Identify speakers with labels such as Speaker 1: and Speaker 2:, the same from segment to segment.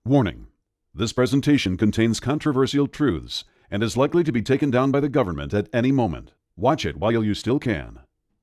Speaker 1: Warning: this presentation contains controversial truths and is likely to be taken down by the government at any moment. Watch it while you still can.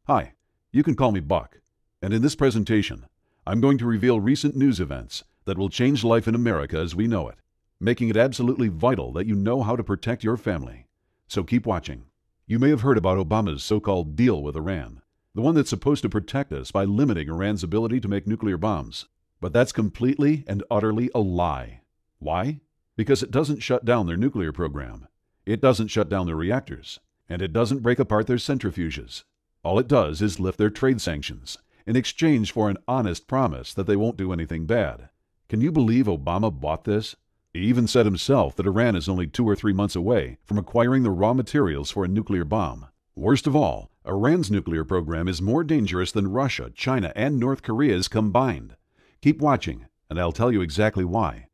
Speaker 1: Hi, you can call me Buck, and in this presentation, I'm going to reveal recent news events that will change life in America as we know it, making it absolutely vital that you know how to protect your family. So keep watching. You may have heard about Obama's so-called deal with Iran, the one that's supposed to protect us by limiting Iran's ability to make nuclear bombs. But that's completely and utterly a lie. Why? Because it doesn't shut down their nuclear program. It doesn't shut down their reactors. And it doesn't break apart their centrifuges. All it does is lift their trade sanctions in exchange for an honest promise that they won't do anything bad. Can you believe Obama bought this? He even said himself that Iran is only 2 or 3 months away from acquiring the raw materials for a nuclear bomb. Worst of all, Iran's nuclear program is more dangerous than Russia, China, and North Korea's combined. Keep watching, and I'll tell you exactly why.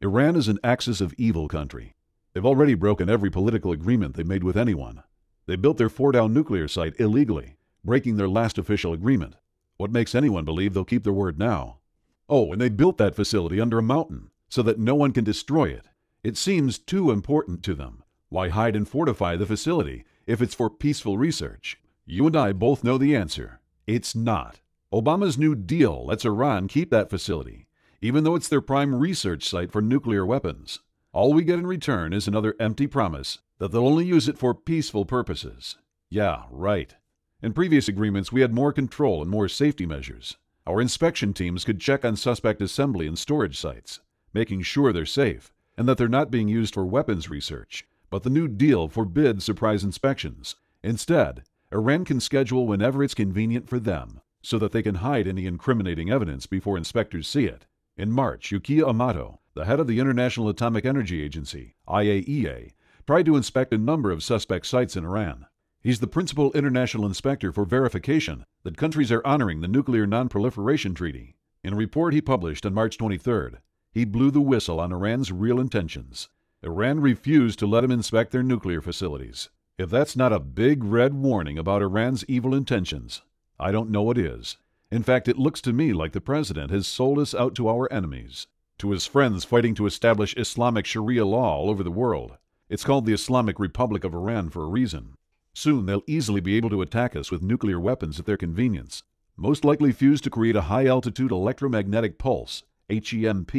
Speaker 1: Iran is an axis of evil country. They've already broken every political agreement they made with anyone. They built their Fordow nuclear site illegally, breaking their last official agreement. What makes anyone believe they'll keep their word now? Oh, and they built that facility under a mountain so that no one can destroy it. It seems too important to them. Why hide and fortify the facility if it's for peaceful research? You and I both know the answer. It's not. Obama's New Deal lets Iran keep that facility, even though it's their prime research site for nuclear weapons. All we get in return is another empty promise that they'll only use it for peaceful purposes. Yeah, right. In previous agreements, we had more control and more safety measures. Our inspection teams could check on suspect assembly and storage sites, making sure they're safe and that they're not being used for weapons research. But the New Deal forbids surprise inspections. Instead, Iran can schedule whenever it's convenient for them, so that they can hide any incriminating evidence before inspectors see it. In March, Yukiya Amato, the head of the International Atomic Energy Agency, IAEA, tried to inspect a number of suspect sites in Iran. He's the principal international inspector for verification that countries are honoring the Nuclear Non-Proliferation Treaty. In a report he published on March 23rd, he blew the whistle on Iran's real intentions. Iran refused to let him inspect their nuclear facilities. If that's not a big red warning about Iran's evil intentions, I don't know what is. In fact, it looks to me like the president has sold us out to our enemies, to his friends fighting to establish Islamic Sharia law all over the world. It's called the Islamic Republic of Iran for a reason. Soon they'll easily be able to attack us with nuclear weapons at their convenience, most likely fused to create a high-altitude electromagnetic pulse, EMP,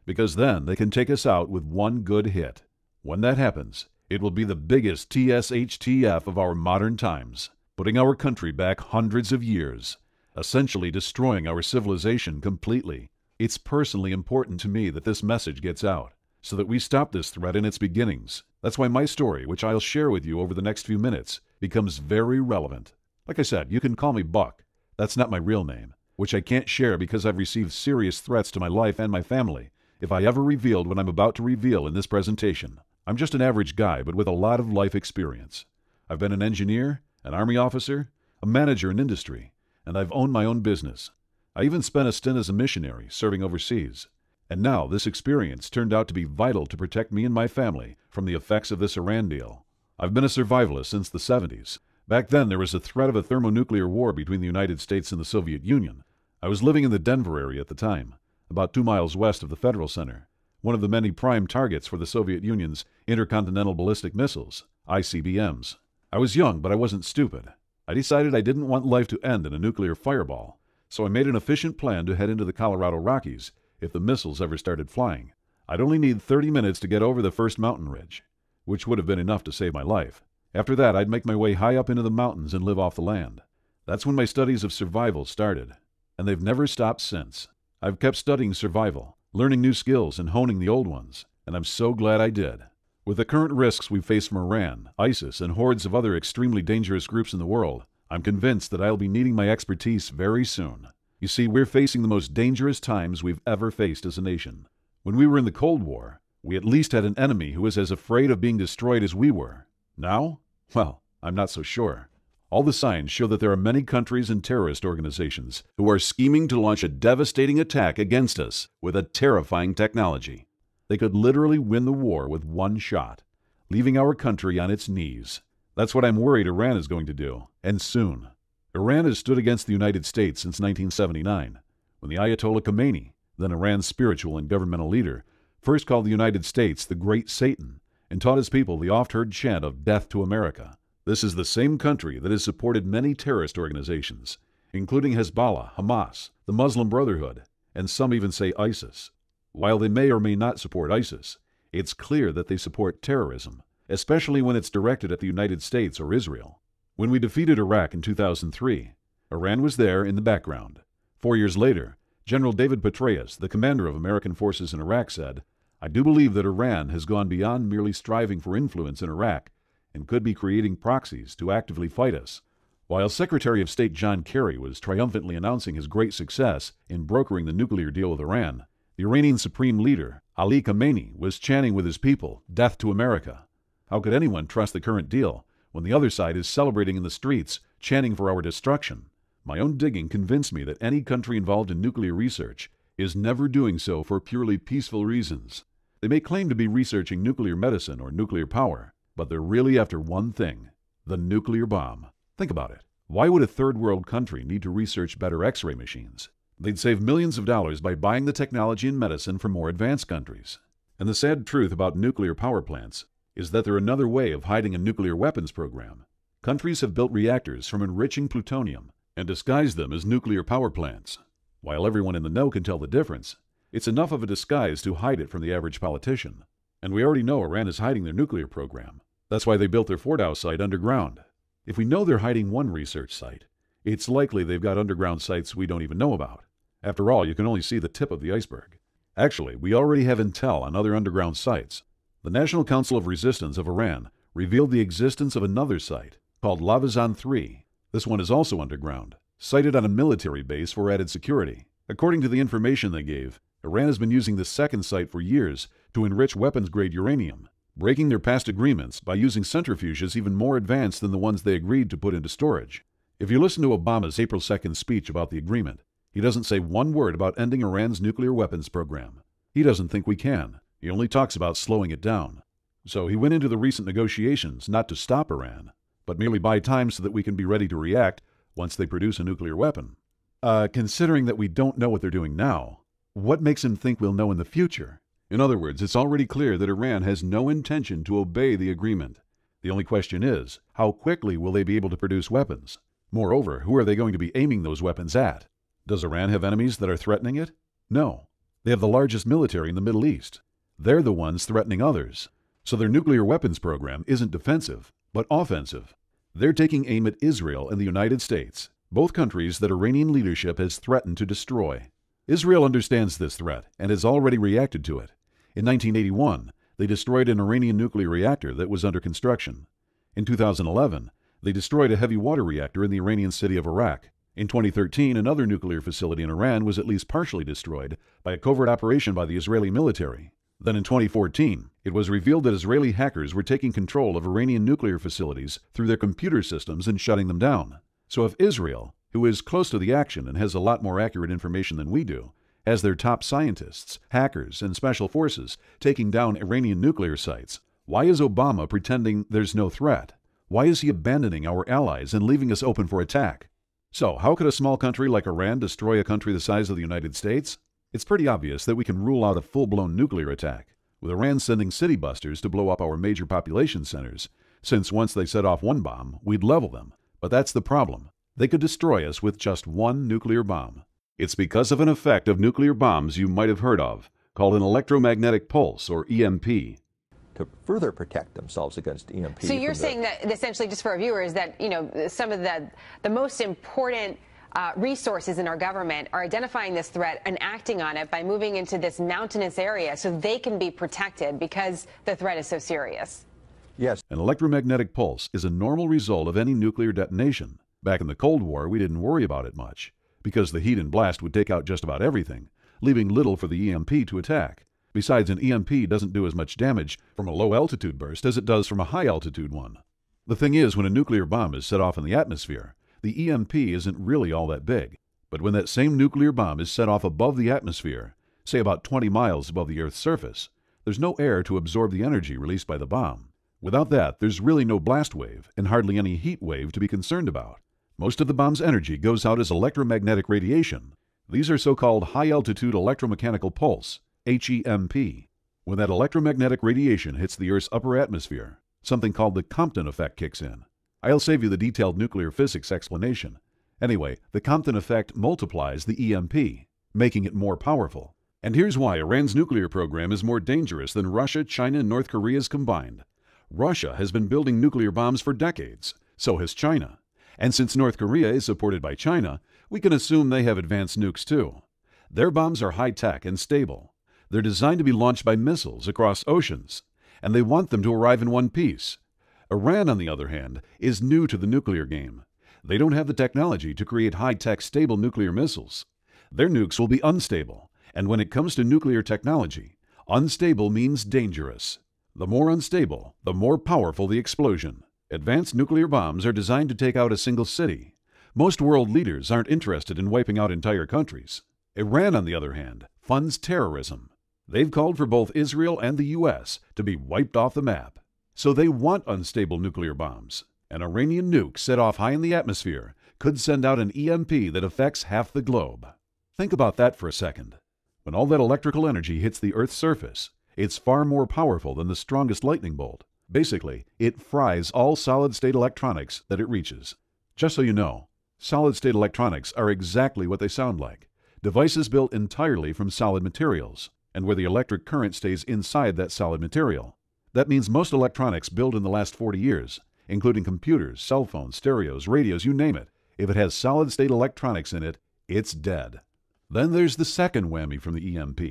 Speaker 1: because then they can take us out with one good hit. When that happens, it will be the biggest TSHTF of our modern times, putting our country back hundreds of years, essentially destroying our civilization completely. It's personally important to me that this message gets out, so that we stop this threat in its beginnings. That's why my story, which I'll share with you over the next few minutes, becomes very relevant. Like I said, you can call me Buck. That's not my real name, which I can't share because I've received serious threats to my life and my family if I ever revealed what I'm about to reveal in this presentation. I'm just an average guy, but with a lot of life experience. I've been an engineer, an Army officer, a manager in industry, and I've owned my own business. I even spent a stint as a missionary, serving overseas. And now this experience turned out to be vital to protect me and my family from the effects of this Iran deal. I've been a survivalist since the 70s. Back then, there was a threat of a thermonuclear war between the United States and the Soviet Union. I was living in the Denver area at the time, about 2 miles west of the Federal Center, one of the many prime targets for the Soviet Union's intercontinental ballistic missiles, ICBMs. I was young, but I wasn't stupid. I decided I didn't want life to end in a nuclear fireball, so I made an efficient plan to head into the Colorado Rockies if the missiles ever started flying. I'd only need 30 minutes to get over the first mountain ridge, which would have been enough to save my life. After that, I'd make my way high up into the mountains and live off the land. That's when my studies of survival started, and they've never stopped since. I've kept studying survival, learning new skills and honing the old ones, and I'm so glad I did. With the current risks we face from Iran, ISIS, and hordes of other extremely dangerous groups in the world, I'm convinced that I'll be needing my expertise very soon. You see, we're facing the most dangerous times we've ever faced as a nation. When we were in the Cold War, we at least had an enemy who was as afraid of being destroyed as we were. Now? Well, I'm not so sure. All the signs show that there are many countries and terrorist organizations who are scheming to launch a devastating attack against us with a terrifying technology. They could literally win the war with one shot, leaving our country on its knees. That's what I'm worried Iran is going to do, and soon. Iran has stood against the United States since 1979, when the Ayatollah Khomeini, then Iran's spiritual and governmental leader, first called the United States the Great Satan and taught his people the oft-heard chant of death to America. This is the same country that has supported many terrorist organizations, including Hezbollah, Hamas, the Muslim Brotherhood, and some even say ISIS. While they may or may not support ISIS, it's clear that they support terrorism, especially when it's directed at the United States or Israel. When we defeated Iraq in 2003, Iran was there in the background. 4 years later, General David Petraeus, the commander of American forces in Iraq, said, "I do believe that Iran has gone beyond merely striving for influence in Iraq and could be creating proxies to actively fight us." While Secretary of State John Kerry was triumphantly announcing his great success in brokering the nuclear deal with Iran, the Iranian Supreme Leader, Ali Khamenei, was chanting with his people, "Death to America." How could anyone trust the current deal when the other side is celebrating in the streets, chanting for our destruction? My own digging convinced me that any country involved in nuclear research is never doing so for purely peaceful reasons. They may claim to be researching nuclear medicine or nuclear power, but they're really after one thing: the nuclear bomb. Think about it. Why would a third world country need to research better X-ray machines? They'd save millions of dollars by buying the technology and medicine from more advanced countries. And the sad truth about nuclear power plants is that they're another way of hiding a nuclear weapons program. Countries have built reactors from enriching plutonium and disguised them as nuclear power plants. While everyone in the know can tell the difference, it's enough of a disguise to hide it from the average politician. And we already know Iran is hiding their nuclear program. That's why they built their Fordow site underground. If we know they're hiding one research site, it's likely they've got underground sites we don't even know about. After all, you can only see the tip of the iceberg. Actually, we already have intel on other underground sites. The National Council of Resistance of Iran revealed the existence of another site called Lavazan 3. This one is also underground, sited on a military base for added security. According to the information they gave, Iran has been using this second site for years to enrich weapons-grade uranium, breaking their past agreements by using centrifuges even more advanced than the ones they agreed to put into storage. If you listen to Obama's April 2nd speech about the agreement, he doesn't say one word about ending Iran's nuclear weapons program. He doesn't think we can. He only talks about slowing it down. So he went into the recent negotiations not to stop Iran, but merely buy time so that we can be ready to react once they produce a nuclear weapon. Considering that we don't know what they're doing now, what makes him think we'll know in the future? In other words, it's already clear that Iran has no intention to obey the agreement. The only question is, how quickly will they be able to produce weapons? Moreover, who are they going to be aiming those weapons at? Does Iran have enemies that are threatening it? No. They have the largest military in the Middle East. They're the ones threatening others. So their nuclear weapons program isn't defensive, but offensive. They're taking aim at Israel and the United States, both countries that Iranian leadership has threatened to destroy. Israel understands this threat and has already reacted to it. In 1981, they destroyed an Iranian nuclear reactor that was under construction. In 2011, they destroyed a heavy water reactor in the Iranian city of Arak. In 2013, another nuclear facility in Iran was at least partially destroyed by a covert operation by the Israeli military. Then in 2014, it was revealed that Israeli hackers were taking control of Iranian nuclear facilities through their computer systems and shutting them down. So if Israel, who is close to the action and has a lot more accurate information than we do, has their top scientists, hackers, and special forces taking down Iranian nuclear sites, why is Obama pretending there's no threat? Why is he abandoning our allies and leaving us open for attack? So, how could a small country like Iran destroy a country the size of the United States? It's pretty obvious that we can rule out a full-blown nuclear attack, with Iran sending city busters to blow up our major population centers, since once they set off one bomb, we'd level them. But that's the problem. They could destroy us with just one nuclear bomb. It's because of an effect of nuclear bombs you might have heard of, called an electromagnetic pulse, or EMP.
Speaker 2: To further protect themselves against EMP.
Speaker 3: So you're saying that essentially, just for our viewers, that some of the most important resources in our government are identifying this threat and acting on it by moving into this mountainous area so they can be protected because the threat is so serious.
Speaker 2: Yes.
Speaker 1: An electromagnetic pulse is a normal result of any nuclear detonation. Back in the Cold War, we didn't worry about it much, because the heat and blast would take out just about everything, leaving little for the EMP to attack. Besides, an EMP doesn't do as much damage from a low-altitude burst as it does from a high-altitude one. The thing is, when a nuclear bomb is set off in the atmosphere, the EMP isn't really all that big. But when that same nuclear bomb is set off above the atmosphere, say about 20 miles above the Earth's surface, there's no air to absorb the energy released by the bomb. Without that, there's really no blast wave and hardly any heat wave to be concerned about. Most of the bomb's energy goes out as electromagnetic radiation. These are so-called high-altitude electromechanical pulse, HEMP. When that electromagnetic radiation hits the Earth's upper atmosphere, something called the Compton effect kicks in. I'll save you the detailed nuclear physics explanation. Anyway, the Compton effect multiplies the EMP, making it more powerful. And here's why Iran's nuclear program is more dangerous than Russia, China, and North Korea's combined. Russia has been building nuclear bombs for decades. So has China. And since North Korea is supported by China, we can assume they have advanced nukes too. Their bombs are high-tech and stable. They're designed to be launched by missiles across oceans, and they want them to arrive in one piece. Iran, on the other hand, is new to the nuclear game. They don't have the technology to create high-tech, stable nuclear missiles. Their nukes will be unstable, and when it comes to nuclear technology, unstable means dangerous. The more unstable, the more powerful the explosion. Advanced nuclear bombs are designed to take out a single city. Most world leaders aren't interested in wiping out entire countries. Iran, on the other hand, funds terrorism. They've called for both Israel and the U.S. to be wiped off the map. So they want unstable nuclear bombs. An Iranian nuke set off high in the atmosphere could send out an EMP that affects half the globe. Think about that for a second. When all that electrical energy hits the Earth's surface, it's far more powerful than the strongest lightning bolt. Basically, it fries all solid-state electronics that it reaches. Just so you know, solid-state electronics are exactly what they sound like. Devices built entirely from solid materials, and where the electric current stays inside that solid material. That means most electronics built in the last 40 years, including computers, cell phones, stereos, radios, you name it, if it has solid-state electronics in it, it's dead. Then there's the second whammy from the EMP.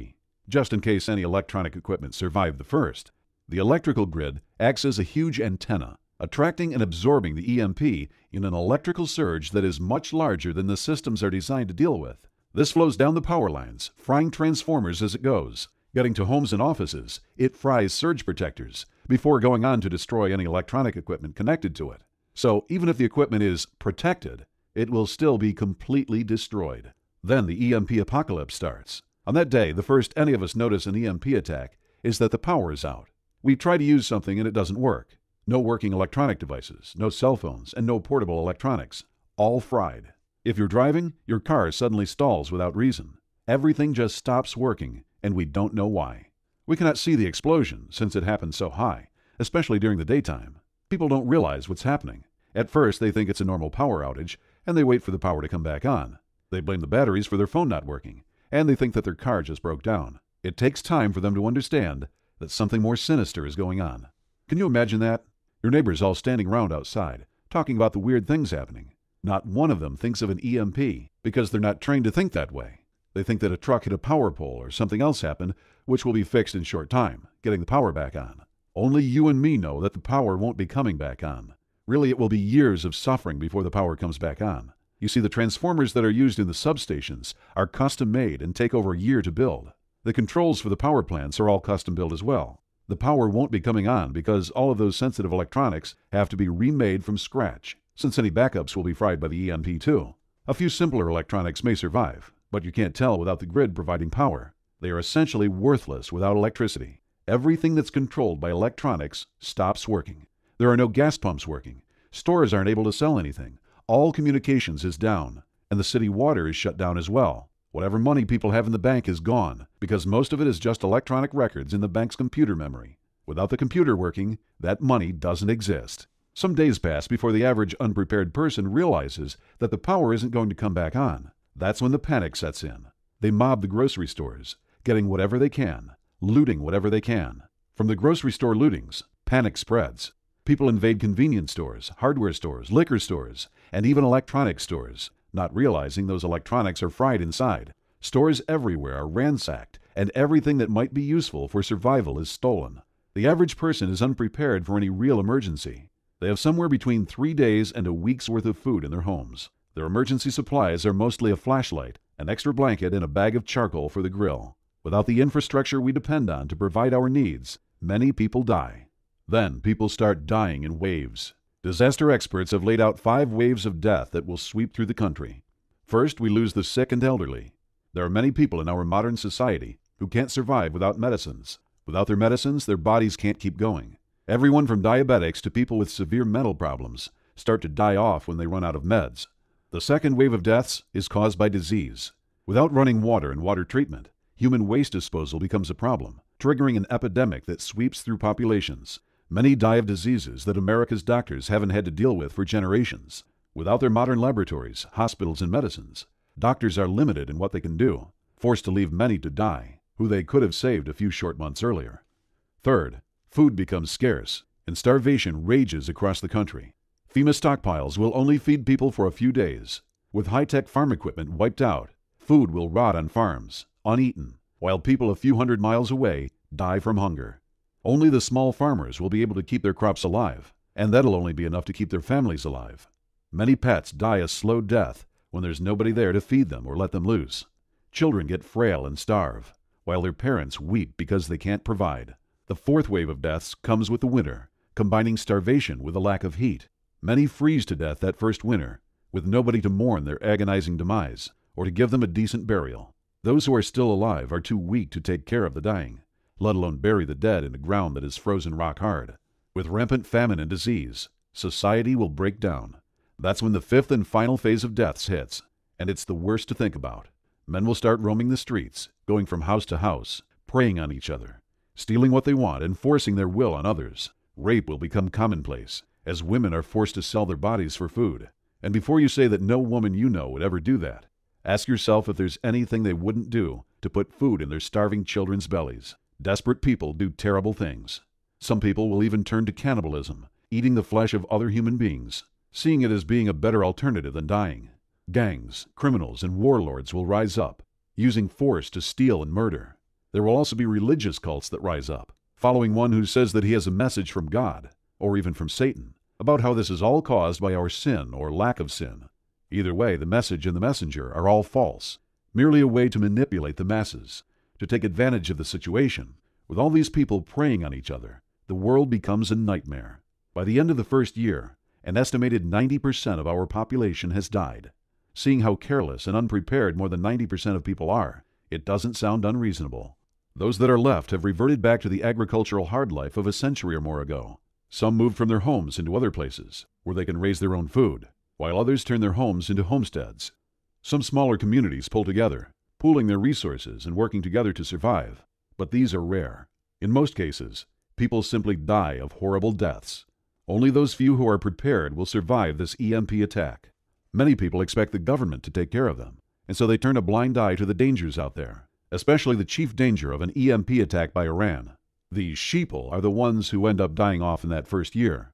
Speaker 1: Just in case any electronic equipment survived the first, the electrical grid acts as a huge antenna, attracting and absorbing the EMP in an electrical surge that is much larger than the systems are designed to deal with. This flows down the power lines, frying transformers as it goes. Getting to homes and offices, it fries surge protectors before going on to destroy any electronic equipment connected to it. So even if the equipment is protected, it will still be completely destroyed. Then the EMP apocalypse starts. On that day, the first any of us notice an EMP attack is that the power is out. We try to use something and it doesn't work. No working electronic devices, no cell phones, and no portable electronics. All fried. If you're driving, your car suddenly stalls without reason. Everything just stops working, and we don't know why. We cannot see the explosion since it happened so high, especially during the daytime. People don't realize what's happening. At first, they think it's a normal power outage, and they wait for the power to come back on. They blame the batteries for their phone not working, and they think that their car just broke down. It takes time for them to understand that something more sinister is going on. Can you imagine that? Your neighbors all standing around outside, talking about the weird things happening. Not one of them thinks of an EMP because they're not trained to think that way. They think that a truck hit a power pole or something else happened, which will be fixed in short time, getting the power back on. Only you and me know that the power won't be coming back on. Really, it will be years of suffering before the power comes back on. You see, the transformers that are used in the substations are custom made and take over a year to build. The controls for the power plants are all custom built as well. The power won't be coming on because all of those sensitive electronics have to be remade from scratch, since any backups will be fried by the EMP too. A few simpler electronics may survive, but you can't tell without the grid providing power. They are essentially worthless without electricity. Everything that's controlled by electronics stops working. There are no gas pumps working. Stores aren't able to sell anything. All communications is down, and the city water is shut down as well. Whatever money people have in the bank is gone, because most of it is just electronic records in the bank's computer memory. Without the computer working, that money doesn't exist. Some days pass before the average unprepared person realizes that the power isn't going to come back on. That's when the panic sets in. They mob the grocery stores, getting whatever they can, looting whatever they can. From the grocery store lootings, panic spreads. People invade convenience stores, hardware stores, liquor stores, and even electronics stores, not realizing those electronics are fried inside. Stores everywhere are ransacked, and everything that might be useful for survival is stolen. The average person is unprepared for any real emergency. They have somewhere between 3 days and a week's worth of food in their homes. Their emergency supplies are mostly a flashlight, an extra blanket, and a bag of charcoal for the grill. Without the infrastructure we depend on to provide our needs, many people die. Then people start dying in waves. Disaster experts have laid out 5 waves of death that will sweep through the country. First, we lose the sick and elderly. There are many people in our modern society who can't survive without medicines. Without their medicines, their bodies can't keep going. Everyone from diabetics to people with severe mental problems start to die off when they run out of meds. The second wave of deaths is caused by disease. Without running water and water treatment, human waste disposal becomes a problem. triggering an epidemic that sweeps through populations. Many die of diseases that America's doctors haven't had to deal with for generations. Without their modern laboratories, hospitals, and medicines, doctors are limited in what they can do, forced to leave many to die, who they could have saved a few short months earlier. Third, food becomes scarce, and starvation rages across the country. FEMA stockpiles will only feed people for a few days. With high-tech farm equipment wiped out, food will rot on farms, uneaten, while people a few hundred miles away die from hunger. Only the small farmers will be able to keep their crops alive, and that'll only be enough to keep their families alive. Many pets die a slow death when there's nobody there to feed them or let them loose. Children get frail and starve, while their parents weep because they can't provide. The fourth wave of deaths comes with the winter, combining starvation with a lack of heat. Many freeze to death that first winter, with nobody to mourn their agonizing demise or to give them a decent burial. Those who are still alive are too weak to take care of the dying, let alone bury the dead in a ground that is frozen rock hard. With rampant famine and disease, society will break down. That's when the fifth and final phase of deaths hits, and it's the worst to think about. Men will start roaming the streets, going from house to house, preying on each other, stealing what they want and forcing their will on others. Rape will become commonplace, as women are forced to sell their bodies for food. And before you say that no woman you know would ever do that, ask yourself if there's anything they wouldn't do to put food in their starving children's bellies. Desperate people do terrible things. Some people will even turn to cannibalism, eating the flesh of other human beings, seeing it as being a better alternative than dying. Gangs, criminals, and warlords will rise up, using force to steal and murder. There will also be religious cults that rise up, following one who says that he has a message from God, or even from Satan, about how this is all caused by our sin or lack of sin. Either way, the message and the messenger are all false, merely a way to manipulate the masses, to take advantage of the situation. With all these people preying on each other, the world becomes a nightmare. By the end of the first year, an estimated 90% of our population has died. Seeing how careless and unprepared more than 90% of people are, it doesn't sound unreasonable. Those that are left have reverted back to the agricultural hard life of a century or more ago. Some moved from their homes into other places, where they can raise their own food, while others turn their homes into homesteads. Some smaller communities pull together, pooling their resources and working together to survive. But these are rare. In most cases, people simply die of horrible deaths. Only those few who are prepared will survive this EMP attack. Many people expect the government to take care of them, and so they turn a blind eye to the dangers out there, especially the chief danger of an EMP attack by Iran. These sheeple are the ones who end up dying off in that first year.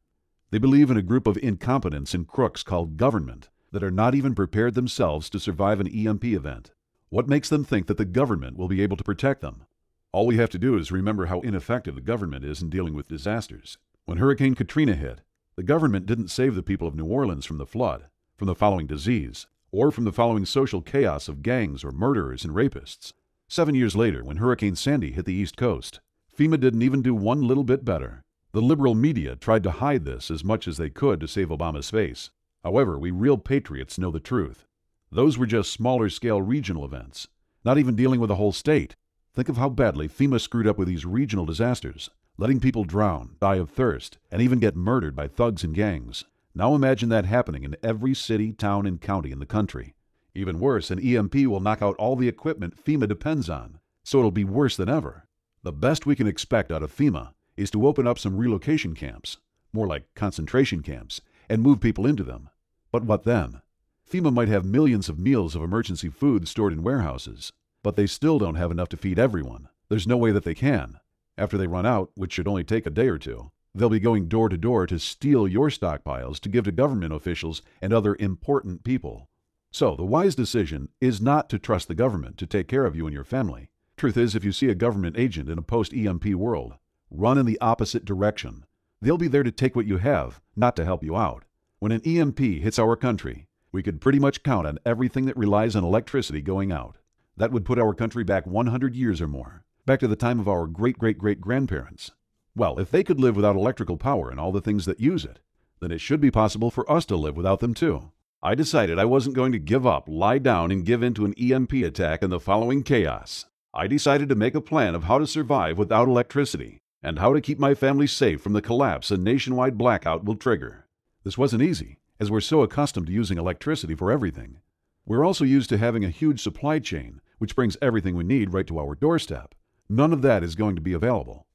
Speaker 1: They believe in a group of incompetents and crooks called government that are not even prepared themselves to survive an EMP event. What makes them think that the government will be able to protect them? All we have to do is remember how ineffective the government is in dealing with disasters. When Hurricane Katrina hit, the government didn't save the people of New Orleans from the flood, from the following disease, or from the following social chaos of gangs or murderers and rapists. 7 years later, when Hurricane Sandy hit the East Coast, FEMA didn't even do one little bit better. The liberal media tried to hide this as much as they could to save Obama's face. However, we real patriots know the truth. Those were just smaller-scale regional events, not even dealing with a whole state. Think of how badly FEMA screwed up with these regional disasters, letting people drown, die of thirst, and even get murdered by thugs and gangs. Now imagine that happening in every city, town, and county in the country. Even worse, an EMP will knock out all the equipment FEMA depends on, so it'll be worse than ever. The best we can expect out of FEMA is to open up some relocation camps, more like concentration camps, and move people into them. But what then? FEMA might have millions of meals of emergency food stored in warehouses, but they still don't have enough to feed everyone. There's no way that they can. After they run out, which should only take a day or two, they'll be going door to door to steal your stockpiles to give to government officials and other important people. So the wise decision is not to trust the government to take care of you and your family. Truth is, if you see a government agent in a post-EMP world, run in the opposite direction. They'll be there to take what you have, not to help you out. When an EMP hits our country, we could pretty much count on everything that relies on electricity going out. That would put our country back 100 years or more, back to the time of our great-great-great-grandparents. Well, if they could live without electrical power and all the things that use it, then it should be possible for us to live without them too. I decided I wasn't going to give up, lie down, and give in to an EMP attack and the following chaos. I decided to make a plan of how to survive without electricity and how to keep my family safe from the collapse a nationwide blackout will trigger. This wasn't easy, as we're so accustomed to using electricity for everything. We're also used to having a huge supply chain, which brings everything we need right to our doorstep. None of that is going to be available.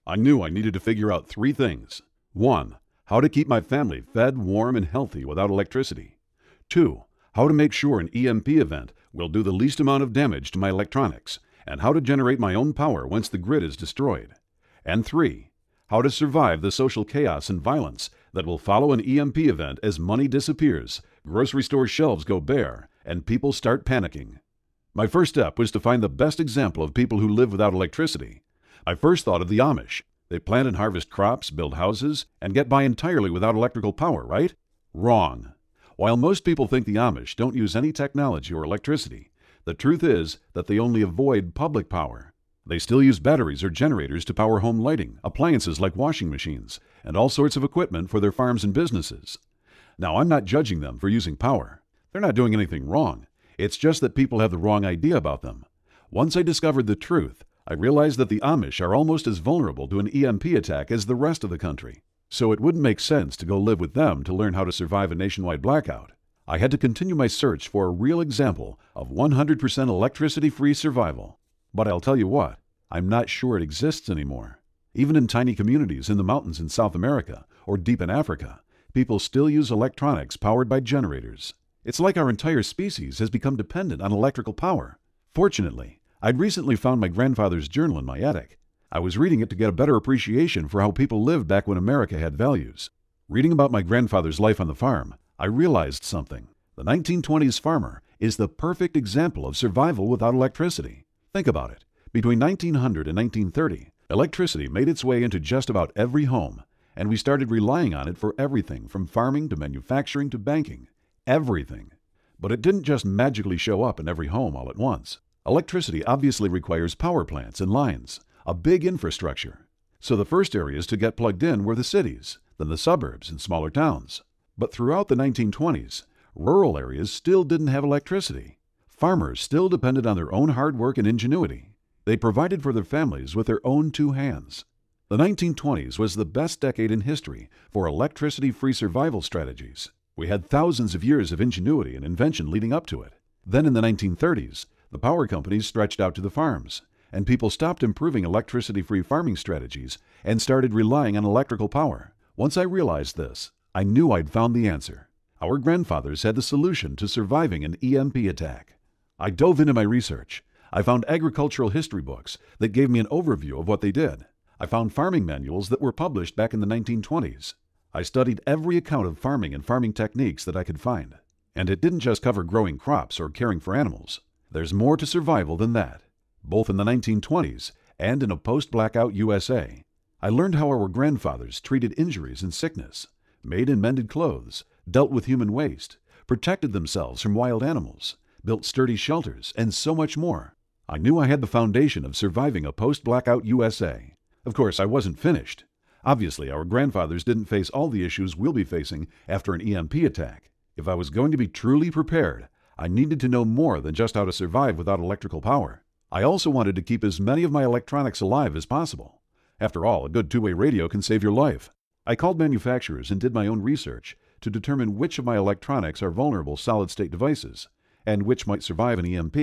Speaker 1: I knew I needed to figure out 3 things. 1. How to keep my family fed, warm, and healthy without electricity. 2. How to make sure an EMP event will do the least amount of damage to my electronics, and how to generate my own power once the grid is destroyed. And 3. How to survive the social chaos and violence that will follow an EMP event as money disappears, grocery store shelves go bare, and people start panicking. My first step was to find the best example of people who live without electricity. I first thought of the Amish. They plant and harvest crops, build houses, and get by entirely without electrical power, right? Wrong. While most people think the Amish don't use any technology or electricity, the truth is that they only avoid public power. They still use batteries or generators to power home lighting, appliances like washing machines, and all sorts of equipment for their farms and businesses. Now, I'm not judging them for using power. They're not doing anything wrong. It's just that people have the wrong idea about them. Once I discovered the truth, I realized that the Amish are almost as vulnerable to an EMP attack as the rest of the country. So it wouldn't make sense to go live with them to learn how to survive a nationwide blackout. I had to continue my search for a real example of 100% electricity-free survival. But I'll tell you what, I'm not sure it exists anymore. Even in tiny communities in the mountains in South America or deep in Africa, people still use electronics powered by generators. It's like our entire species has become dependent on electrical power. Fortunately, I'd recently found my grandfather's journal in my attic. I was reading it to get a better appreciation for how people lived back when America had values. Reading about my grandfather's life on the farm, I realized something. The 1920s farmer is the perfect example of survival without electricity. Think about it. Between 1900 and 1930, electricity made its way into just about every home, and we started relying on it for everything from farming to manufacturing to banking. Everything. But it didn't just magically show up in every home all at once. Electricity obviously requires power plants and lines, a big infrastructure. So the first areas to get plugged in were the cities, then the suburbs and smaller towns. But throughout the 1920s, rural areas still didn't have electricity. Farmers still depended on their own hard work and ingenuity. They provided for their families with their own 2 hands. The 1920s was the best decade in history for electricity-free survival strategies. We had thousands of years of ingenuity and invention leading up to it. Then in the 1930s, the power companies stretched out to the farms, and people stopped improving electricity-free farming strategies and started relying on electrical power. Once I realized this, I knew I'd found the answer. Our grandfathers had the solution to surviving an EMP attack. I dove into my research. I found agricultural history books that gave me an overview of what they did. I found farming manuals that were published back in the 1920s. I studied every account of farming and farming techniques that I could find. And it didn't just cover growing crops or caring for animals. There's more to survival than that. Both in the 1920s and in a post-blackout USA, I learned how our grandfathers treated injuries and sickness, made and mended clothes, dealt with human waste, protected themselves from wild animals, built sturdy shelters, and so much more. I knew I had the foundation of surviving a post-blackout USA. Of course, I wasn't finished. Obviously, our grandfathers didn't face all the issues we'll be facing after an EMP attack. If I was going to be truly prepared, I needed to know more than just how to survive without electrical power. I also wanted to keep as many of my electronics alive as possible. After all, a good two-way radio can save your life. I called manufacturers and did my own research to determine which of my electronics are vulnerable solid-state devices and which might survive an EMP.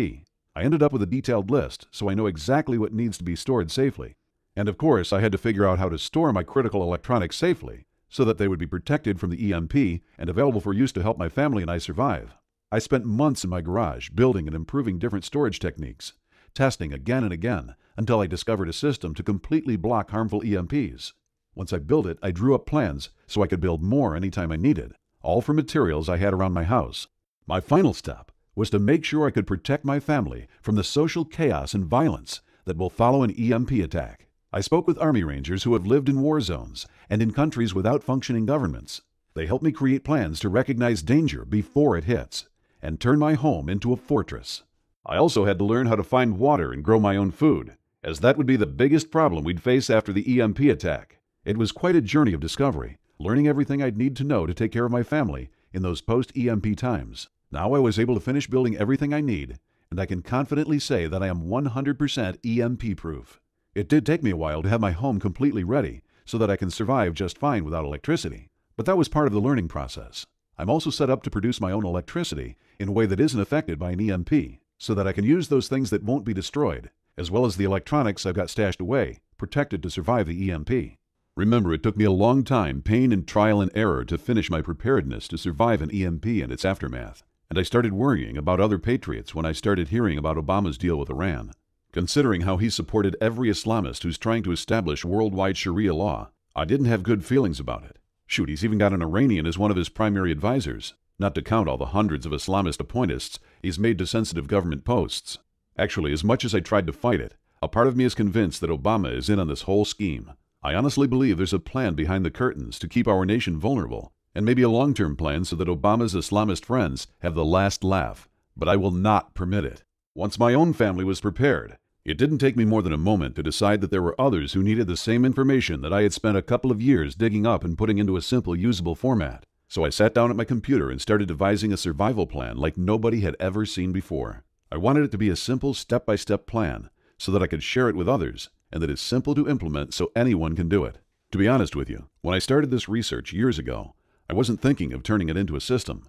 Speaker 1: I ended up with a detailed list, so I know exactly what needs to be stored safely. And of course, I had to figure out how to store my critical electronics safely so that they would be protected from the EMP and available for use to help my family and I survive. I spent months in my garage building and improving different storage techniques, testing again and again until I discovered a system to completely block harmful EMPs. Once I built it, I drew up plans so I could build more anytime I needed, all from materials I had around my house. My final step was to make sure I could protect my family from the social chaos and violence that will follow an EMP attack. I spoke with Army Rangers who have lived in war zones and in countries without functioning governments. They helped me create plans to recognize danger before it hits and turn my home into a fortress. I also had to learn how to find water and grow my own food, as that would be the biggest problem we'd face after the EMP attack. It was quite a journey of discovery, learning everything I'd need to know to take care of my family in those post-EMP times. Now I was able to finish building everything I need, and I can confidently say that I am 100% EMP-proof. It did take me a while to have my home completely ready so that I can survive just fine without electricity, but that was part of the learning process. I'm also set up to produce my own electricity in a way that isn't affected by an EMP, so that I can use those things that won't be destroyed as well as the electronics I've got stashed away, protected to survive the EMP. Remember, it took me a long time, pain and trial and error to finish my preparedness to survive an EMP and its aftermath. And I started worrying about other patriots when I started hearing about Obama's deal with Iran. Considering how he supported every Islamist who's trying to establish worldwide Sharia law, I didn't have good feelings about it. Shoot, he's even got an Iranian as one of his primary advisors, not to count all the hundreds of Islamist appointists he's made to sensitive government posts. Actually, as much as I tried to fight it, a part of me is convinced that Obama is in on this whole scheme. I honestly believe there's a plan behind the curtains to keep our nation vulnerable, and maybe a long-term plan so that Obama's Islamist friends have the last laugh. But I will not permit it. Once my own family was prepared, it didn't take me more than a moment to decide that there were others who needed the same information that I had spent a couple of years digging up and putting into a simple, usable format. So I sat down at my computer and started devising a survival plan like nobody had ever seen before. I wanted it to be a simple, step-by-step plan so that I could share it with others, and that it's simple to implement so anyone can do it. To be honest with you, when I started this research years ago, I wasn't thinking of turning it into a system.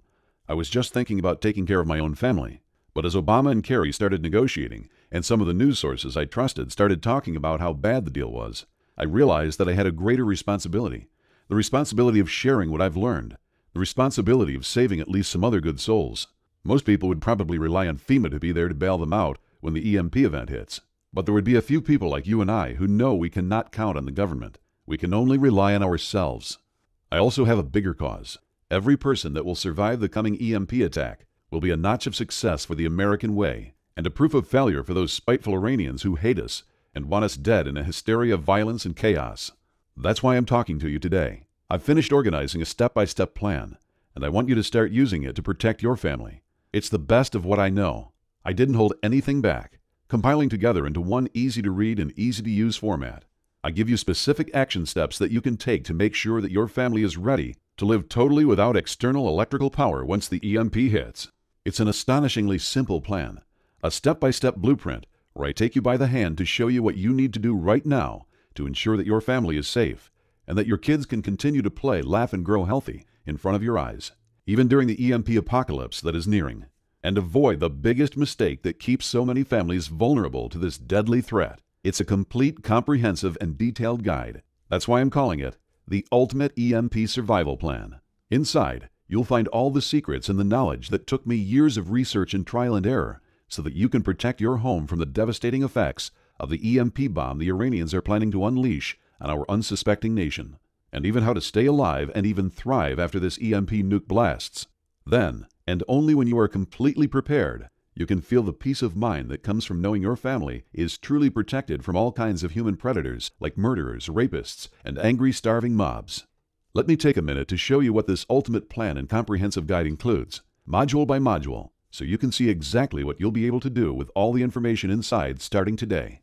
Speaker 1: I was just thinking about taking care of my own family. But as Obama and Kerry started negotiating, and some of the news sources I trusted started talking about how bad the deal was, I realized that I had a greater responsibility. The responsibility of sharing what I've learned. The responsibility of saving at least some other good souls. Most people would probably rely on FEMA to be there to bail them out when the EMP event hits. But there would be a few people like you and I who know we cannot count on the government. We can only rely on ourselves. I also have a bigger cause. Every person that will survive the coming EMP attack will be a notch of success for the American way, and a proof of failure for those spiteful Iranians who hate us and want us dead in a hysteria of violence and chaos. That's why I'm talking to you today. I've finished organizing a step-by-step plan, and I want you to start using it to protect your family. It's the best of what I know. I didn't hold anything back, compiling together into one easy-to-read and easy-to-use format. I give you specific action steps that you can take to make sure that your family is ready to live totally without external electrical power once the EMP hits. It's an astonishingly simple plan, a step-by-step blueprint where I take you by the hand to show you what you need to do right now to ensure that your family is safe and that your kids can continue to play, laugh, and grow healthy in front of your eyes, even during the EMP apocalypse that is nearing, and avoid the biggest mistake that keeps so many families vulnerable to this deadly threat. It's a complete, comprehensive, and detailed guide. That's why I'm calling it the Ultimate EMP Survival Plan. Inside, you'll find all the secrets and the knowledge that took me years of research and trial and error so that you can protect your home from the devastating effects of the EMP bomb the Iranians are planning to unleash on our unsuspecting nation, and even how to stay alive and even thrive after this EMP nuke blasts. Then, and only when you are completely prepared, you can feel the peace of mind that comes from knowing your family is truly protected from all kinds of human predators like murderers, rapists, and angry, starving mobs. Let me take a minute to show you what this ultimate plan and comprehensive guide includes, module by module, so you can see exactly what you'll be able to do with all the information inside starting today.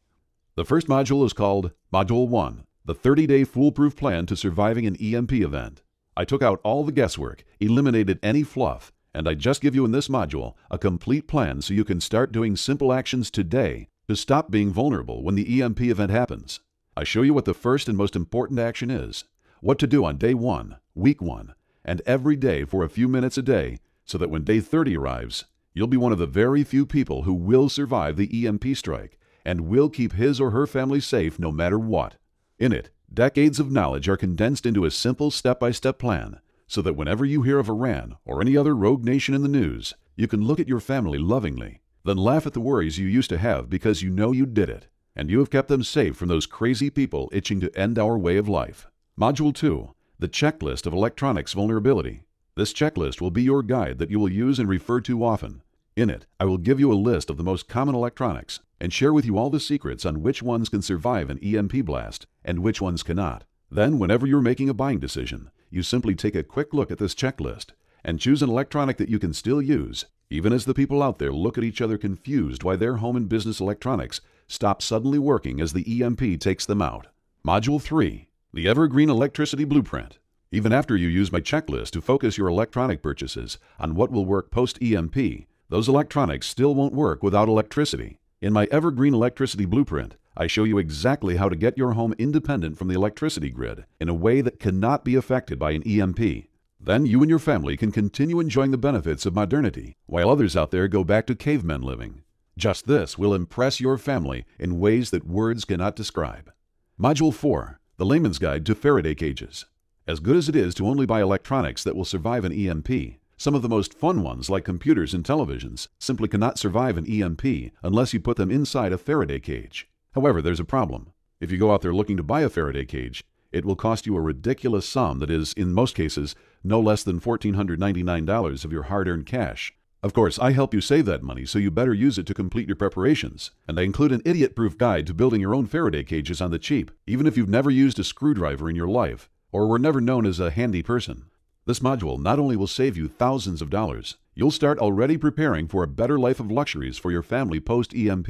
Speaker 1: The first module is called Module 1, the 30-day foolproof plan to surviving an EMP event. I took out all the guesswork, eliminated any fluff, and I just give you in this module a complete plan so you can start doing simple actions today to stop being vulnerable when the EMP event happens. I show you what the first and most important action is, what to do on day 1, week 1, and every day for a few minutes a day so that when day 30 arrives, you'll be one of the very few people who will survive the EMP strike and will keep his or her family safe no matter what. In it, decades of knowledge are condensed into a simple step-by-step plan so that whenever you hear of Iran or any other rogue nation in the news, you can look at your family lovingly, then laugh at the worries you used to have because you know you did it, and you have kept them safe from those crazy people itching to end our way of life. Module 2, the checklist of electronics vulnerability. This checklist will be your guide that you will use and refer to often. In it, I will give you a list of the most common electronics and share with you all the secrets on which ones can survive an EMP blast and which ones cannot. Then, whenever you're making a buying decision, you simply take a quick look at this checklist and choose an electronic that you can still use, even as the people out there look at each other confused why their home and business electronics stop suddenly working as the EMP takes them out. Module 3, the Evergreen Electricity Blueprint. Even after you use my checklist to focus your electronic purchases on what will work post-EMP, those electronics still won't work without electricity. In my Evergreen Electricity Blueprint, I show you exactly how to get your home independent from the electricity grid in a way that cannot be affected by an EMP. Then you and your family can continue enjoying the benefits of modernity while others out there go back to cavemen living. Just this will impress your family in ways that words cannot describe. Module 4, the Layman's Guide to Faraday Cages. As good as it is to only buy electronics that will survive an EMP, some of the most fun ones like computers and televisions simply cannot survive an EMP unless you put them inside a Faraday cage. However, there's a problem. If you go out there looking to buy a Faraday cage, it will cost you a ridiculous sum that is, in most cases, no less than $1,499 of your hard-earned cash. Of course, I help you save that money, so you better use it to complete your preparations. And I include an idiot-proof guide to building your own Faraday cages on the cheap, even if you've never used a screwdriver in your life, or were never known as a handy person. This module not only will save you thousands of dollars, you'll start already preparing for a better life of luxuries for your family post-EMP,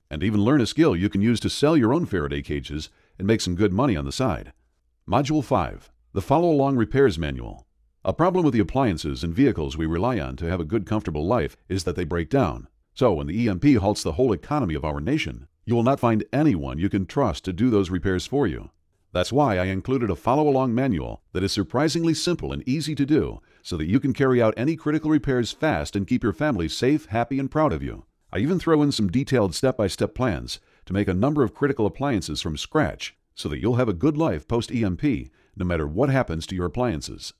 Speaker 1: and even learn a skill you can use to sell your own Faraday cages and make some good money on the side. Module 5, the Follow-Along Repairs Manual. A problem with the appliances and vehicles we rely on to have a good, comfortable life is that they break down. So when the EMP halts the whole economy of our nation, you will not find anyone you can trust to do those repairs for you. That's why I included a follow-along manual that is surprisingly simple and easy to do, so that you can carry out any critical repairs fast and keep your family safe, happy, and proud of you. I even throw in some detailed step-by-step plans to make a number of critical appliances from scratch, so that you'll have a good life post-EMP, no matter what happens to your appliances.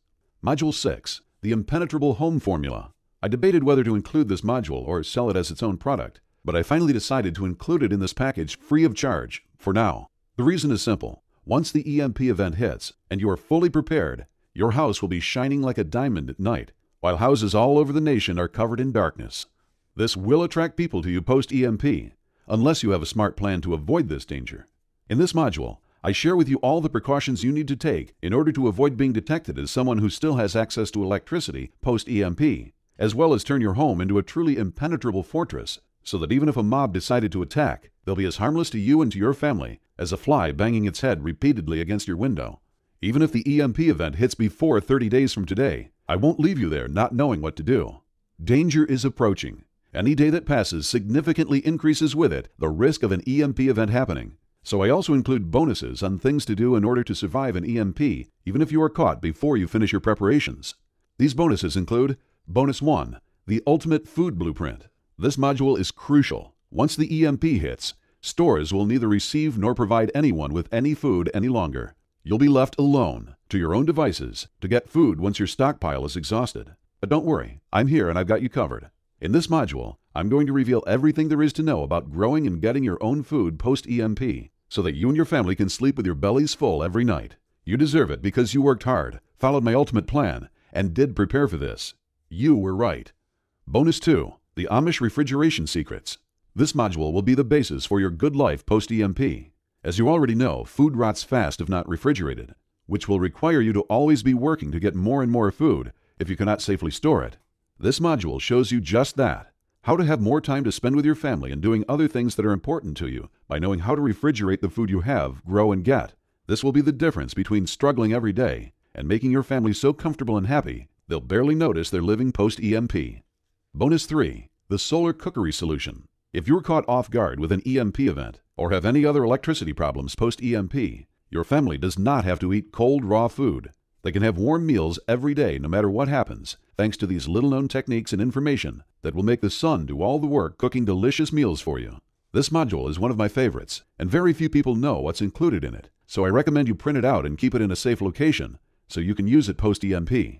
Speaker 1: Module 6, the Impenetrable Home Formula. I debated whether to include this module or sell it as its own product, but I finally decided to include it in this package free of charge, for now. The reason is simple. Once the EMP event hits, and you are fully prepared, your house will be shining like a diamond at night, while houses all over the nation are covered in darkness. This will attract people to you post-EMP, unless you have a smart plan to avoid this danger. In this module, I share with you all the precautions you need to take in order to avoid being detected as someone who still has access to electricity post-EMP, as well as turn your home into a truly impenetrable fortress, so that even if a mob decided to attack, they'll be as harmless to you and to your family as a fly banging its head repeatedly against your window. Even if the EMP event hits before 30 days from today, I won't leave you there not knowing what to do. Danger is approaching. Any day that passes significantly increases with it the risk of an EMP event happening. So I also include bonuses on things to do in order to survive an EMP, even if you are caught before you finish your preparations. These bonuses include Bonus 1, the Ultimate Food Blueprint. This module is crucial. Once the EMP hits, stores will neither receive nor provide anyone with any food any longer. You'll be left alone, to your own devices, to get food once your stockpile is exhausted. But don't worry, I'm here and I've got you covered. In this module, I'm going to reveal everything there is to know about growing and getting your own food post-EMP, so that you and your family can sleep with your bellies full every night. You deserve it because you worked hard, followed my ultimate plan, and did prepare for this. You were right. Bonus 2, the Amish Refrigeration Secrets. This module will be the basis for your good life post-EMP. As you already know, food rots fast if not refrigerated, which will require you to always be working to get more and more food if you cannot safely store it. This module shows you just that. How to have more time to spend with your family and doing other things that are important to you by knowing how to refrigerate the food you have, grow, and get. This will be the difference between struggling every day and making your family so comfortable and happy they'll barely notice they're living post-EMP. Bonus 3, the Solar Cookery Solution. If you're caught off guard with an EMP event or have any other electricity problems post-EMP, your family does not have to eat cold, raw food. They can have warm meals every day no matter what happens, thanks to these little-known techniques and information that will make the sun do all the work cooking delicious meals for you. This module is one of my favorites, and very few people know what's included in it, so I recommend you print it out and keep it in a safe location so you can use it post-EMP.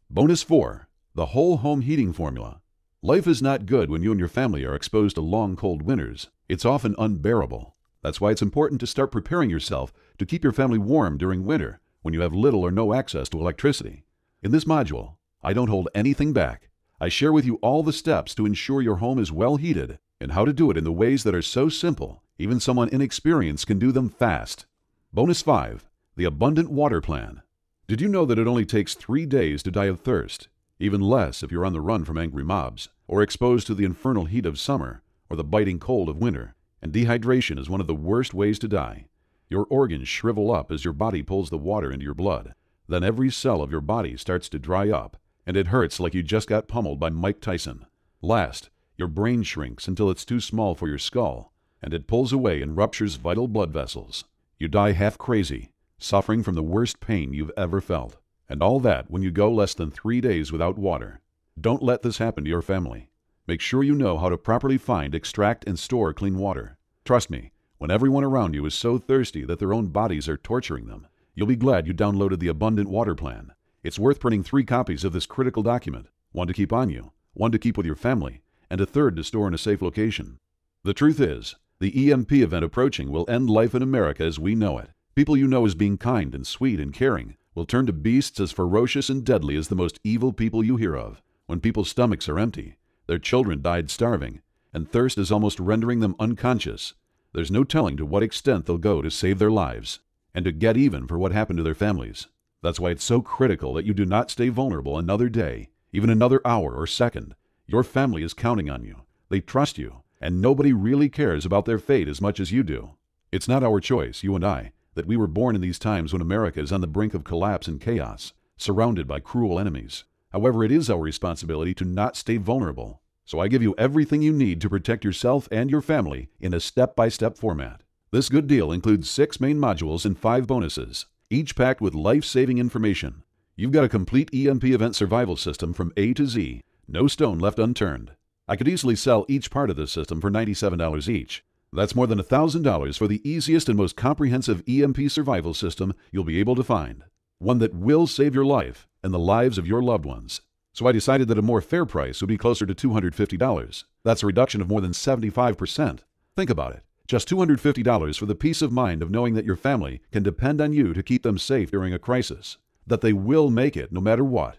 Speaker 1: Bonus 4, the Whole Home Heating Formula. Life is not good when you and your family are exposed to long, cold winters. It's often unbearable. That's why it's important to start preparing yourself to keep your family warm during winter when you have little or no access to electricity. In this module, I don't hold anything back. I share with you all the steps to ensure your home is well heated and how to do it in the ways that are so simple, even someone inexperienced can do them fast. Bonus 5, the Abundant Water Plan. Did you know that it only takes 3 days to die of thirst? Even less if you're on the run from angry mobs, or exposed to the infernal heat of summer, or the biting cold of winter. And dehydration is one of the worst ways to die. Your organs shrivel up as your body pulls the water into your blood. Then every cell of your body starts to dry up, and it hurts like you just got pummeled by Mike Tyson. Last, your brain shrinks until it's too small for your skull, and it pulls away and ruptures vital blood vessels. You die half crazy, suffering from the worst pain you've ever felt. And all that when you go less than 3 days without water. Don't let this happen to your family. Make sure you know how to properly find, extract, and store clean water. Trust me, when everyone around you is so thirsty that their own bodies are torturing them, you'll be glad you downloaded the Abundant Water Plan. It's worth printing 3 copies of this critical document, one to keep on you, one to keep with your family, and a third to store in a safe location. The truth is, the EMP event approaching will end life in America as we know it. People you know as being kind and sweet and caring will turn to beasts as ferocious and deadly as the most evil people you hear of. When people's stomachs are empty, their children died starving, and thirst is almost rendering them unconscious, there's no telling to what extent they'll go to save their lives and to get even for what happened to their families. That's why it's so critical that you do not stay vulnerable another day, even another hour or second. Your family is counting on you. They trust you, and nobody really cares about their fate as much as you do. It's not our choice, you and I, that we were born in these times when America is on the brink of collapse and chaos, surrounded by cruel enemies. However, it is our responsibility to not stay vulnerable. So I give you everything you need to protect yourself and your family in a step-by-step format. This good deal includes 6 main modules and 5 bonuses, each packed with life-saving information. You've got a complete EMP event survival system from A to Z, no stone left unturned. I could easily sell each part of this system for $97 each. That's more than $1,000 for the easiest and most comprehensive EMP survival system you'll be able to find. One that will save your life and the lives of your loved ones. So I decided that a more fair price would be closer to $250. That's a reduction of more than 75%. Think about it. Just $250 for the peace of mind of knowing that your family can depend on you to keep them safe during a crisis. That they will make it no matter what.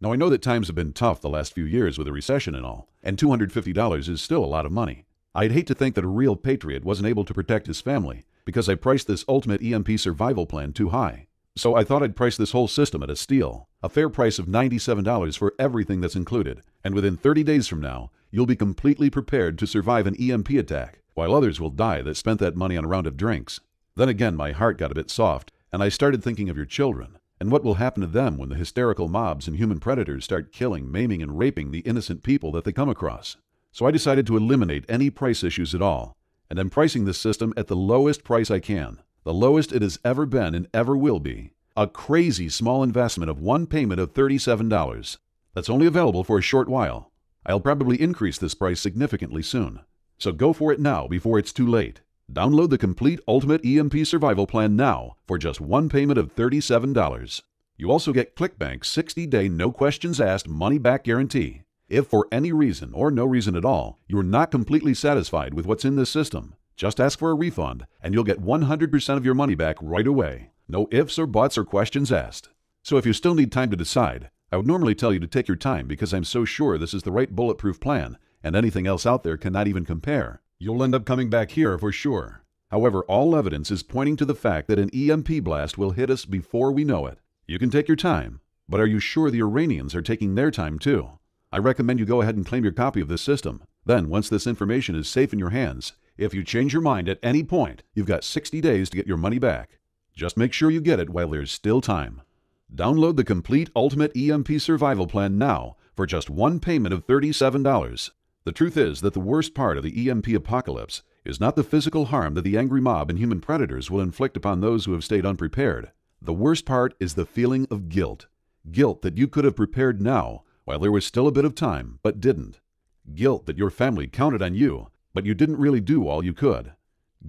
Speaker 1: Now I know that times have been tough the last few years with a recession and all, and $250 is still a lot of money. I'd hate to think that a real patriot wasn't able to protect his family because I priced this ultimate EMP survival plan too high. So I thought I'd price this whole system at a steal, a fair price of $97 for everything that's included, and within 30 days from now, you'll be completely prepared to survive an EMP attack, while others will die that spent that money on a round of drinks. Then again, my heart got a bit soft, and I started thinking of your children, and what will happen to them when the hysterical mobs and human predators start killing, maiming, and raping the innocent people that they come across. So I decided to eliminate any price issues at all, and I'm pricing this system at the lowest price I can. The lowest it has ever been and ever will be. A crazy small investment of one payment of $37. That's only available for a short while. I'll probably increase this price significantly soon. So go for it now before it's too late. Download the complete Ultimate EMP Survival Plan now for just one payment of $37. You also get ClickBank's 60-day no questions asked money-back guarantee. If for any reason or no reason at all, you're not completely satisfied with what's in this system, just ask for a refund and you'll get 100% of your money back right away. No ifs or buts or questions asked. So if you still need time to decide, I would normally tell you to take your time because I'm so sure this is the right bulletproof plan and anything else out there cannot even compare. You'll end up coming back here for sure. However, all evidence is pointing to the fact that an EMP blast will hit us before we know it. You can take your time, but are you sure the Iranians are taking their time too? I recommend you go ahead and claim your copy of this system. Then, once this information is safe in your hands, if you change your mind at any point, you've got 60 days to get your money back. Just make sure you get it while there's still time. Download the complete Ultimate EMP Survival Plan now for just one payment of $37. The truth is that the worst part of the EMP apocalypse is not the physical harm that the angry mob and human predators will inflict upon those who have stayed unprepared. The worst part is the feeling of guilt. Guilt that you could have prepared now while there was still a bit of time, but didn't. Guilt that your family counted on you, but you didn't really do all you could.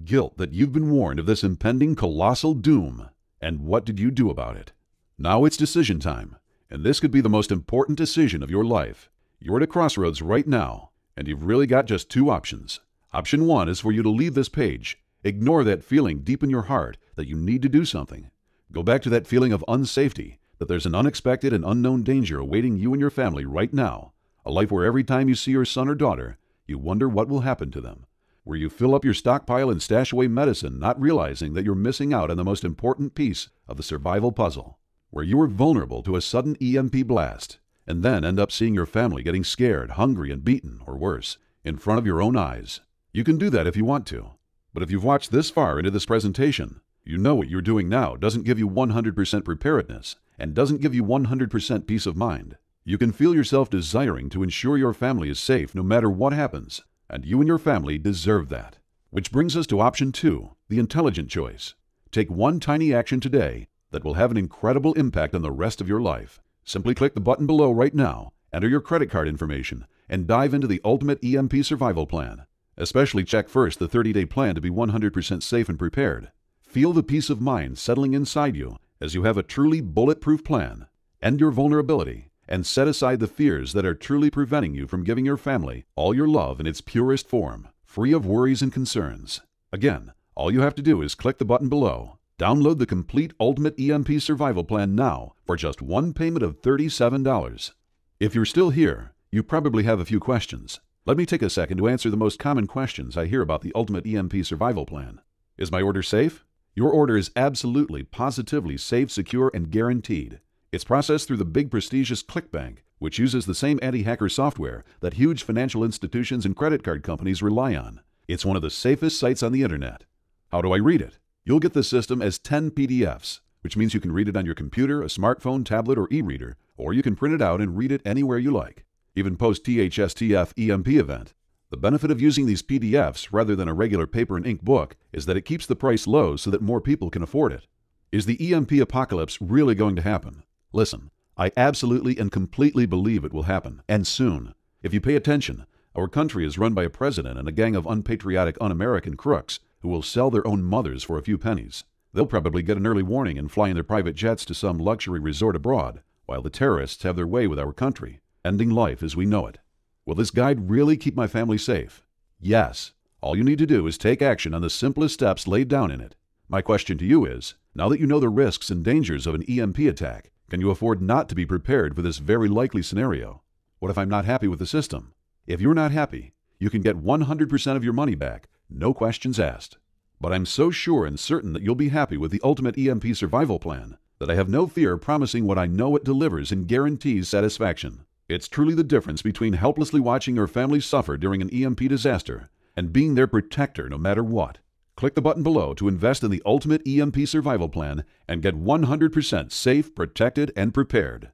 Speaker 1: Guilt that you've been warned of this impending colossal doom. And what did you do about it? Now it's decision time, and this could be the most important decision of your life. You're at a crossroads right now, and you've really got just 2 options. Option 1 is for you to leave this page. Ignore that feeling deep in your heart that you need to do something. Go back to that feeling of unsafety, that there's an unexpected and unknown danger awaiting you and your family right now. A life where every time you see your son or daughter, you wonder what will happen to them. Where you fill up your stockpile and stash away medicine, not realizing that you're missing out on the most important piece of the survival puzzle. Where you are vulnerable to a sudden EMP blast, and then end up seeing your family getting scared, hungry, and beaten, or worse, in front of your own eyes. You can do that if you want to. But if you've watched this far into this presentation, you know what you're doing now doesn't give you 100% preparedness, and doesn't give you 100% peace of mind. You can feel yourself desiring to ensure your family is safe no matter what happens, and you and your family deserve that. Which brings us to option 2, the intelligent choice. Take one tiny action today that will have an incredible impact on the rest of your life. Simply click the button below right now, enter your credit card information, and dive into the Ultimate EMP Survival Plan. Especially check first the 30-day plan to be 100% safe and prepared. Feel the peace of mind settling inside you as you have a truly bulletproof plan. End your vulnerability and set aside the fears that are truly preventing you from giving your family all your love in its purest form, free of worries and concerns. Again, all you have to do is click the button below. Download the complete Ultimate EMP Survival Plan now for just one payment of $37. If you're still here, you probably have a few questions. Let me take a second to answer the most common questions I hear about the Ultimate EMP Survival Plan. Is my order safe? Your order is absolutely, positively safe, secure, and guaranteed. It's processed through the big prestigious ClickBank, which uses the same anti-hacker software that huge financial institutions and credit card companies rely on. It's one of the safest sites on the internet. How do I read it? You'll get the system as 10 PDFs, which means you can read it on your computer, a smartphone, tablet, or e-reader, or you can print it out and read it anywhere you like. Even post-THSTF EMP event. The benefit of using these PDFs rather than a regular paper and ink book is that it keeps the price low so that more people can afford it. Is the EMP apocalypse really going to happen? Listen, I absolutely and completely believe it will happen, and soon. If you pay attention, our country is run by a president and a gang of unpatriotic, un-American crooks who will sell their own mothers for a few pennies. They'll probably get an early warning and fly in their private jets to some luxury resort abroad, while the terrorists have their way with our country, ending life as we know it. Will this guide really keep my family safe? Yes. All you need to do is take action on the simplest steps laid down in it. My question to you is, now that you know the risks and dangers of an EMP attack, can you afford not to be prepared for this very likely scenario? What if I'm not happy with the system? If you're not happy, you can get 100% of your money back, no questions asked. But I'm so sure and certain that you'll be happy with the Ultimate EMP Survival Plan that I have no fear promising what I know it delivers and guarantees satisfaction. It's truly the difference between helplessly watching your family suffer during an EMP disaster and being their protector no matter what. Click the button below to invest in the Ultimate EMP Survival Plan and get 100% safe, protected, and prepared.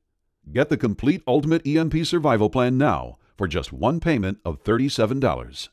Speaker 1: Get the complete Ultimate EMP Survival Plan now for just one payment of $37.